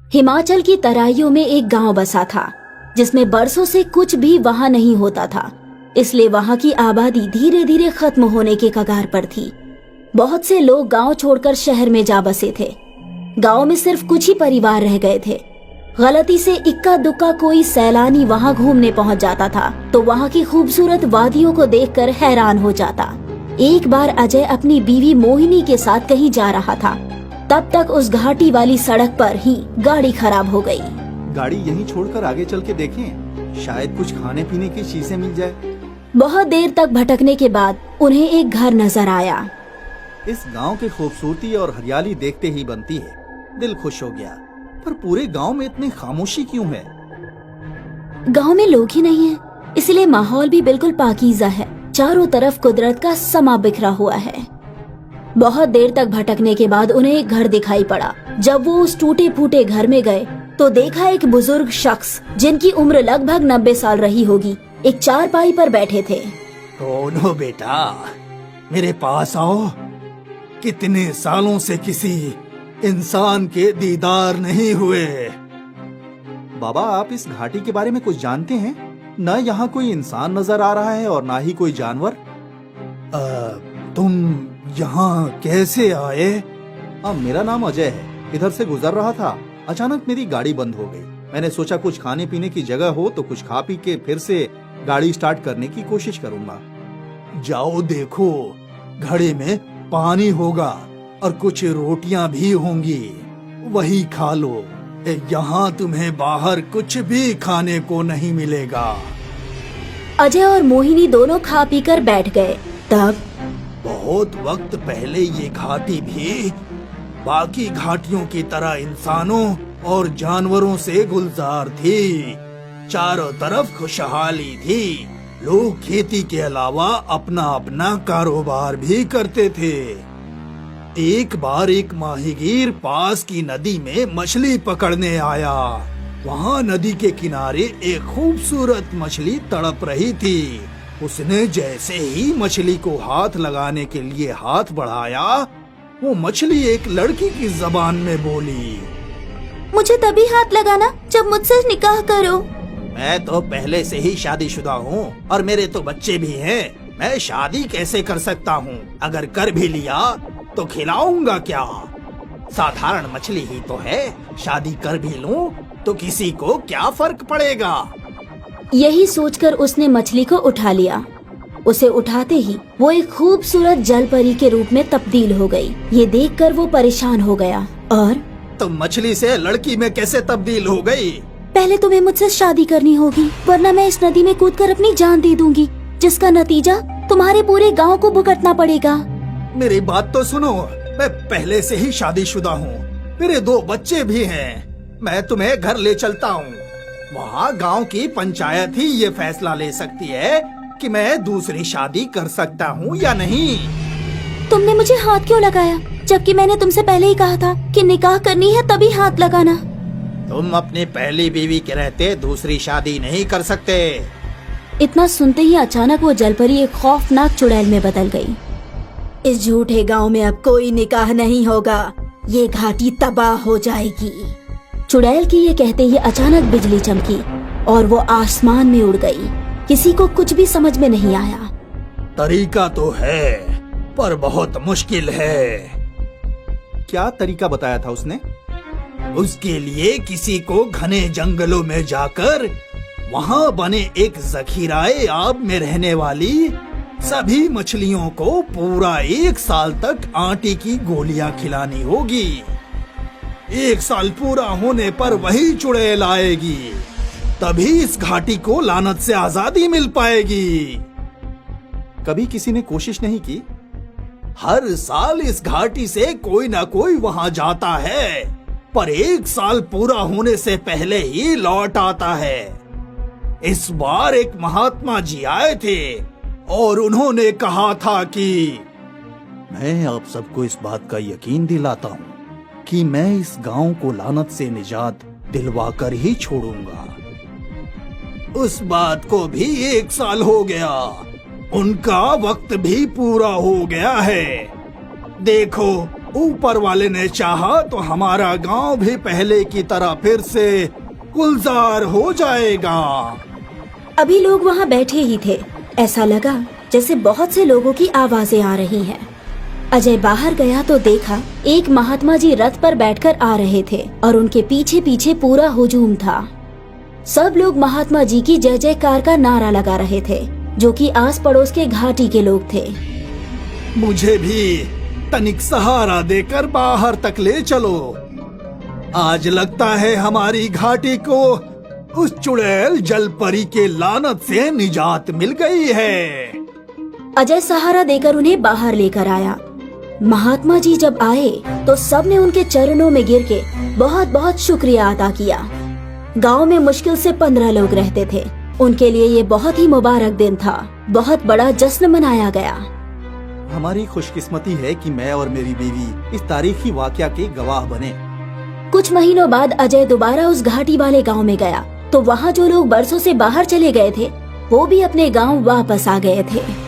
हिमाचल की तराइयों में एक गांव बसा था जिसमें बरसों से कुछ भी वहां नहीं होता था, इसलिए वहां की आबादी धीरे धीरे खत्म होने के कगार पर थी। बहुत से लोग गांव छोड़कर शहर में जा बसे थे। गांव में सिर्फ कुछ ही परिवार रह गए थे। गलती से इक्का दुक्का कोई सैलानी वहां घूमने पहुंच जाता था तो वहां की खूबसूरत वादियों को देखकर हैरान हो जाता। एक बार अजय अपनी बीवी मोहिनी के साथ कहीं जा रहा था, तब तक उस घाटी वाली सड़क पर ही गाड़ी खराब हो गई। गाड़ी यहीं छोड़कर आगे चल के देखें, शायद कुछ खाने पीने की चीजें मिल जाए। बहुत देर तक भटकने के बाद उन्हें एक घर नजर आया। इस गांव की खूबसूरती और हरियाली देखते ही बनती है, दिल खुश हो गया। पर पूरे गांव में इतनी खामोशी क्यों है? गांव में लोग ही नहीं है, इसलिए माहौल भी बिल्कुल पाकीज़ा है। चारों तरफ कुदरत का समा बिखरा हुआ है। बहुत देर तक भटकने के बाद उन्हें एक घर दिखाई पड़ा। जब वो उस टूटे फूटे घर में गए तो देखा एक बुजुर्ग शख्स जिनकी उम्र लगभग 90 साल रही होगी, एक चारपाई पर बैठे थे। कौन हो बेटा, मेरे पास आओ। कितने सालों से किसी इंसान के दीदार नहीं हुए। बाबा, आप इस घाटी के बारे में कुछ जानते हैं? न यहाँ कोई इंसान नजर आ रहा है और ना ही कोई जानवर। तुम यहाँ कैसे आए? मेरा नाम अजय है। इधर से गुजर रहा था, अचानक मेरी गाड़ी बंद हो गई। मैंने सोचा कुछ खाने पीने की जगह हो तो कुछ खा पी के फिर से गाड़ी स्टार्ट करने की कोशिश करूंगा। जाओ देखो, घड़े में पानी होगा और कुछ रोटियां भी होंगी, वही खा लो। यहाँ तुम्हें बाहर कुछ भी खाने को नहीं मिलेगा। अजय और मोहिनी दोनों खा पी कर बैठ गए। तब बहुत वक्त पहले ये घाटी भी बाकी घाटियों की तरह इंसानों और जानवरों से गुलजार थी। चारों तरफ खुशहाली थी। लोग खेती के अलावा अपना अपना कारोबार भी करते थे। एक बार एक माहीगीर पास की नदी में मछली पकड़ने आया। वहाँ नदी के किनारे एक खूबसूरत मछली तड़प रही थी। उसने जैसे ही मछली को हाथ लगाने के लिए हाथ बढ़ाया, वो मछली एक लड़की की जबान में बोली, मुझे तभी हाथ लगाना जब मुझसे निकाह करो। मैं तो पहले से ही शादीशुदा हूँ और मेरे तो बच्चे भी हैं। मैं शादी कैसे कर सकता हूँ? अगर कर भी लिया तो खिलाऊंगा क्या? साधारण मछली ही तो है, शादी कर भी लूँ तो किसी को क्या फर्क पड़ेगा? यही सोचकर उसने मछली को उठा लिया। उसे उठाते ही वो एक खूबसूरत जलपरी के रूप में तब्दील हो गई। ये देखकर वो परेशान हो गया और तुम मछली से लड़की में कैसे तब्दील हो गई? पहले तुम्हें मुझसे शादी करनी होगी, वरना मैं इस नदी में कूदकर अपनी जान दे दूंगी, जिसका नतीजा तुम्हारे पूरे गांव को भुगतना पड़ेगा। मेरी बात तो सुनो, मैं पहले से ही शादीशुदा हूँ, मेरे 2 बच्चे भी हैं। मैं तुम्हें घर ले चलता हूँ। वहाँ गांव की पंचायत ही ये फैसला ले सकती है कि मैं दूसरी शादी कर सकता हूँ या नहीं। तुमने मुझे हाथ क्यों लगाया, जबकि मैंने तुमसे पहले ही कहा था कि निकाह करनी है तभी हाथ लगाना। तुम अपनी पहली बीवी के रहते दूसरी शादी नहीं कर सकते। इतना सुनते ही अचानक वो जलपरी एक खौफनाक चुड़ैल में बदल गई। इस झूठे गांव में अब कोई निकाह नहीं होगा, ये घाटी तबाह हो जाएगी। चुड़ैल की ये कहते ही अचानक बिजली चमकी और वो आसमान में उड़ गई। किसी को कुछ भी समझ में नहीं आया। तरीका तो है, पर बहुत मुश्किल है। क्या तरीका बताया था उसने? उसके लिए किसी को घने जंगलों में जाकर वहाँ बने एक जखीराए आब में रहने वाली सभी मछलियों को पूरा 1 साल तक आटे की गोलियां खिलानी होगी। 1 साल पूरा होने पर वही चुड़ैल आएगी, तभी इस घाटी को लानत से आजादी मिल पाएगी। कभी किसी ने कोशिश नहीं की? हर साल इस घाटी से कोई ना कोई वहाँ जाता है, पर 1 साल पूरा होने से पहले ही लौट आता है। इस बार एक महात्मा जी आए थे और उन्होंने कहा था कि मैं आप सबको इस बात का यकीन दिलाता हूँ कि मैं इस गांव को लानत से निजात दिलवाकर ही छोड़ूंगा। उस बात को भी 1 साल हो गया, उनका वक्त भी पूरा हो गया है। देखो, ऊपर वाले ने चाहा तो हमारा गांव भी पहले की तरह फिर से गुलजार हो जाएगा। अभी लोग वहाँ बैठे ही थे। ऐसा लगा जैसे बहुत से लोगों की आवाजें आ रही हैं। अजय बाहर गया तो देखा एक महात्मा जी रथ पर बैठकर आ रहे थे और उनके पीछे पीछे पूरा हुजूम था। सब लोग महात्मा जी की जय जयकार का नारा लगा रहे थे, जो कि आस पड़ोस के घाटी के लोग थे। मुझे भी तनिक सहारा देकर बाहर तक ले चलो। आज लगता है हमारी घाटी को उस चुड़ैल जलपरी के लानत से निजात मिल गई है। अजय सहारा देकर उन्हें बाहर लेकर आया। महात्मा जी जब आए तो सबने उनके चरणों में गिर के बहुत बहुत शुक्रिया अदा किया। गांव में मुश्किल से 15 लोग रहते थे। उनके लिए ये बहुत ही मुबारक दिन था। बहुत बड़ा जश्न मनाया गया। हमारी खुशकिस्मती है कि मैं और मेरी बीवी इस तारीखी वाकया के गवाह बने। कुछ महीनों बाद अजय दोबारा उस घाटी वाले गांव में गया तो वहाँ जो लोग बरसों से बाहर चले गए थे वो भी अपने गांव वापस आ गए थे।